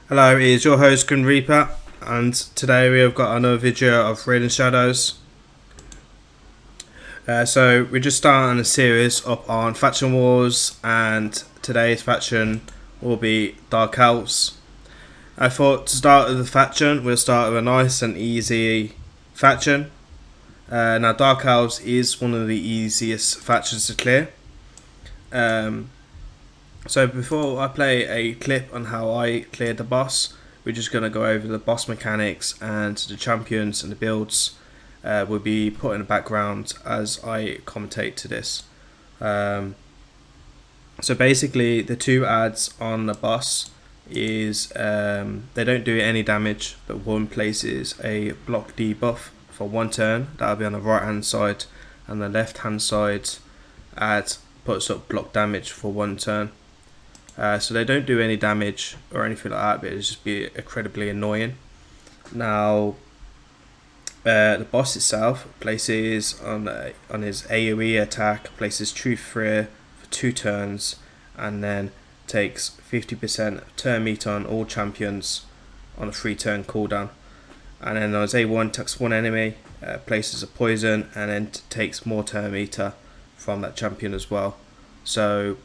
Hello, it is your host GrimReaper, and today we have got another video of Raiding Shadows. So we're just starting a series up on Faction Wars, and today's faction will be Dark Elves. I thought to start with the faction, we'll start with a nice and easy faction. Now Dark Elves is one of the easiest factions to clear. So before I play a clip on how I cleared the boss, we're just going to go over the boss mechanics and the champions and the builds will be put in the background as I commentate to this. So basically the two ads on the boss is they don't do any damage, but one places a block debuff for 1 turn. That'll be on the right hand side, and the left hand side ad puts up block damage for 1 turn. So they don't do any damage or anything like that, but it'll just be incredibly annoying. Now, the boss itself places on his AoE attack, places Truth Fear for 2 turns, and then takes 50% turn meter on all champions on a 3-turn cooldown. And then on his A1 attacks 1 enemy, places a poison, and then takes more turn meter from that champion as well. So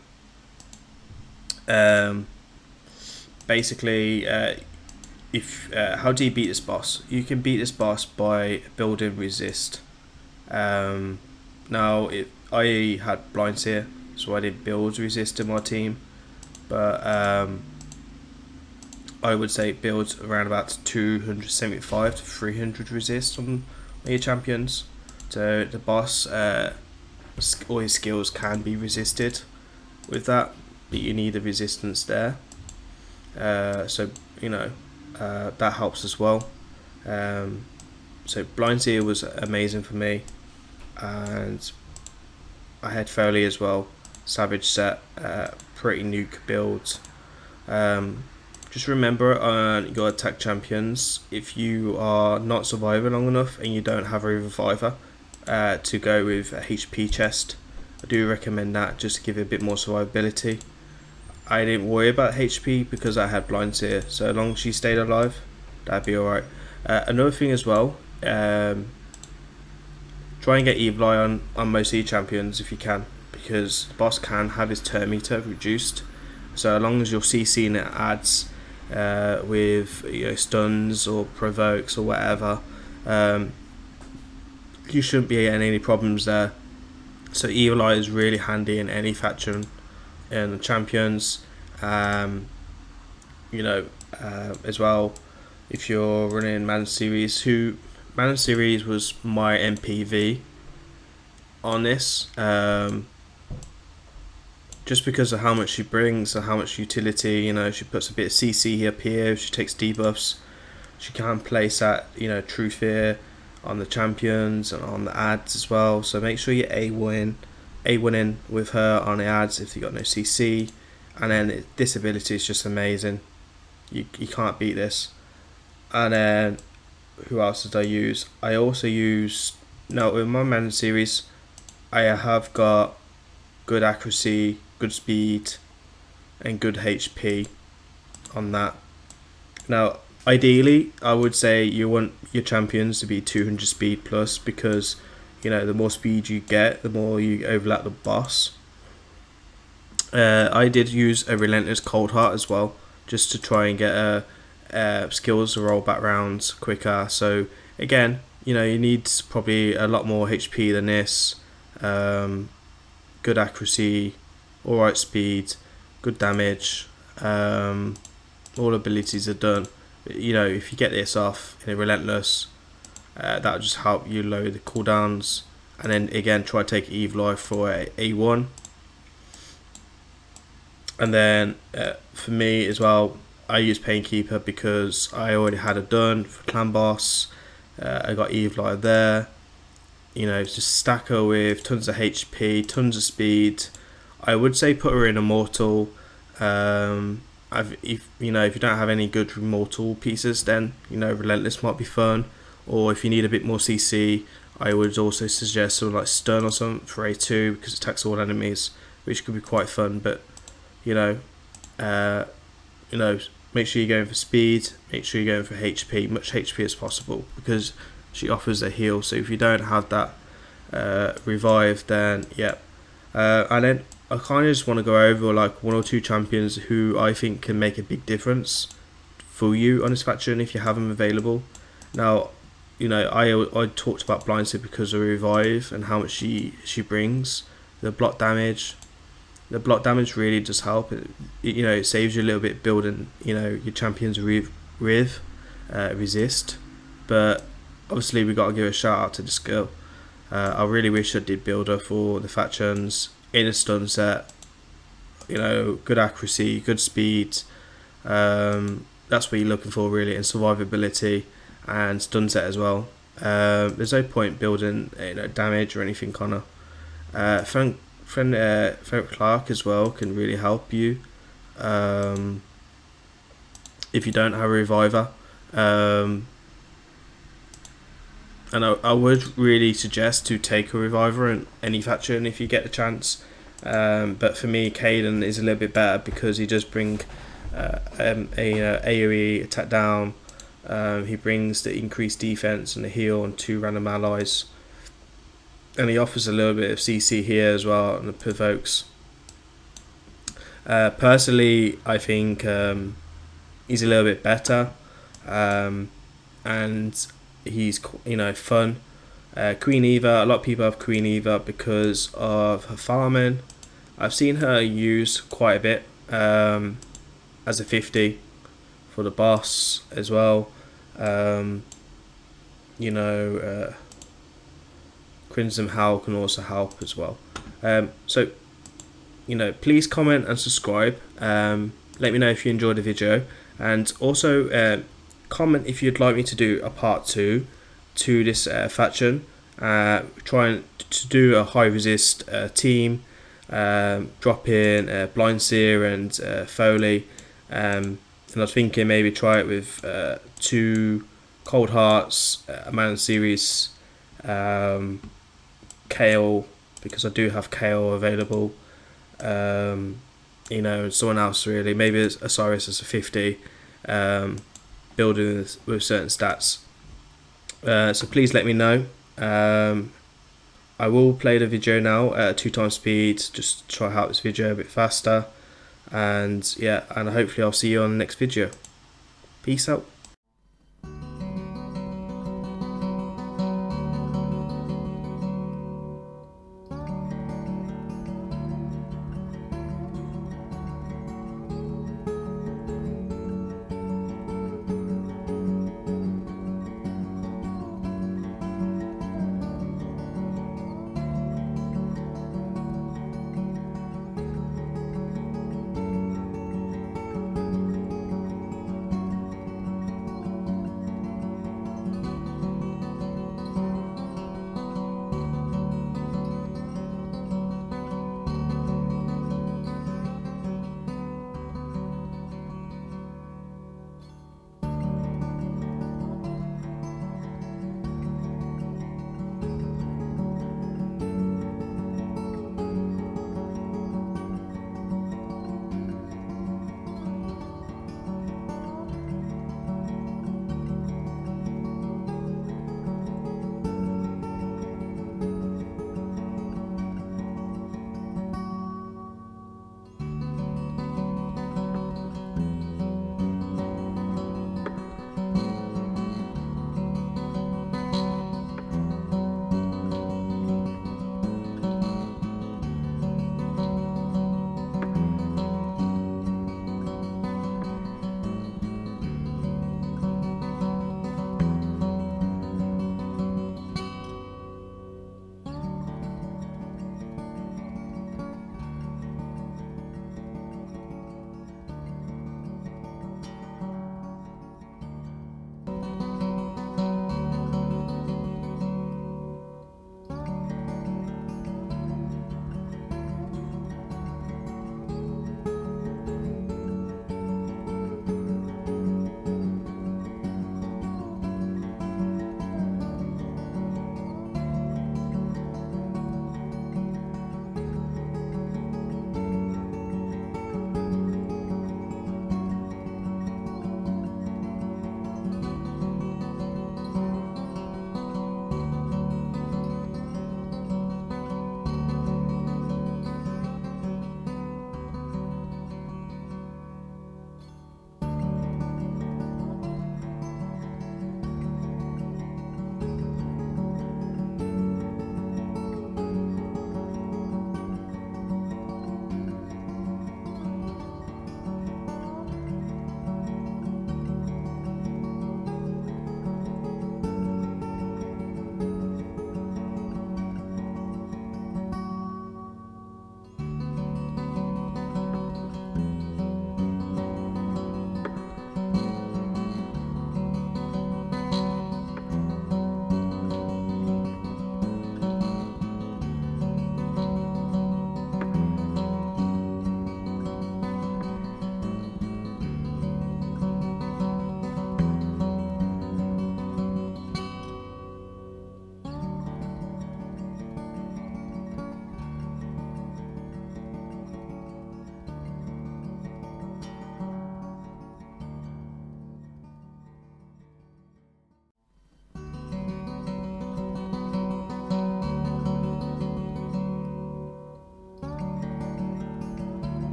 basically, how do you beat this boss? You can beat this boss by building resist. Now I had blinds here, so I did build resist in my team, but I would say build around about 275 to 300 resist on your champions. So the boss, all his skills can be resisted with that, but you need the resistance there. So that helps as well. So blinds here was amazing for me, and I had Foley as well. Savage set, pretty nuke builds. Just remember on your attack champions, if you are not surviving long enough and you don't have a reviver, to go with a HP chest. I do recommend that, just to give it a bit more survivability. I didn't worry about HP because I had blinds here, so as long as she stayed alive, that'd be alright. Another thing as well, try and get Evil Eye on most of your champions if you can, because the boss can have his turn meter reduced. So as long as you're CCing it adds with stuns or provokes or whatever, you shouldn't be getting any problems there. So Evil Eye is really handy in any faction and champions. As well, if you're running Man Series, Man Series was my MPV on this, just because of how much she brings and how much utility. She puts a bit of CC up here, she takes debuffs, she can place that True Fear on the champions and on the ads as well. So make sure you A1 in with her on the ads if you got no CC. And then this ability is just amazing. You can't beat this. And then who else did I use? I also use, in my Man series, I have got good accuracy, good speed, and good HP on that. Now ideally I would say you want your champions to be 200 speed plus, because the more speed you get, the more you overlap the boss. I did use a Relentless Cold Heart as well, just to try and get skills to roll back rounds quicker. So again, you need probably a lot more HP than this. Good accuracy, alright speed, good damage, all abilities are done. If you get this off in a Relentless, that'll just help you lower the cooldowns. And then again, try to take Evil Eye for A1. And then for me as well, I use Painkeeper because I already had it done for Clan Boss. I got Evil Eye there. It's just stack her with tons of HP, tons of speed. I would say put her in Immortal. If you don't have any good Immortal pieces, then Relentless might be fun. Or if you need a bit more CC, I would also suggest something like Stun or something for A2, because it attacks all enemies, which could be quite fun. But make sure you're going for speed, make sure you're going for HP, much HP as possible, because she offers a heal. So if you don't have that revive, then yeah. And then I kind of just want to go over like 1 or 2 champions who I think can make a big difference for you on this faction if you have them available. Now, you know, I talked about Blindseer because of revive and how much she brings. The block damage really does help. You know, it saves you a little bit building, you know, your champions resist. But obviously we got to give a shout out to this girl. I really wish I did build her for the factions in a stun set. You know, good accuracy, good speed. That's what you're looking for really, and survivability and stun set as well. There's no point building, you know, damage or anything on her. Frank Clark as well can really help you if you don't have a reviver. And I would really suggest to take a reviver in any faction if you get the chance. But for me, Caden is a little bit better because he does bring AoE attack down. He brings the increased defense and the heal on 2 random allies, and he offers a little bit of CC here as well, and it provokes. Personally, I think he's a little bit better, and he's, you know, fun. Queen Eva, a lot of people have Queen Eva because of her farming. I've seen her used quite a bit as a 50 for the boss as well. You know, Crimson Howl can also help as well. So, you know, please comment and subscribe. Let me know if you enjoyed the video, and also comment if you'd like me to do a part 2 to this faction. Trying to do a high resist team, drop in Blindseer and Foley, and I was thinking maybe try it with 2 Cold Hearts, a Man Series, Kale, because I do have Kale available, you know, and someone else really, maybe Osiris as a 50, building with certain stats. So please let me know. I will play the video now at 2 times speed, just try out this video a bit faster, and yeah, and hopefully I'll see you on the next video. Peace out.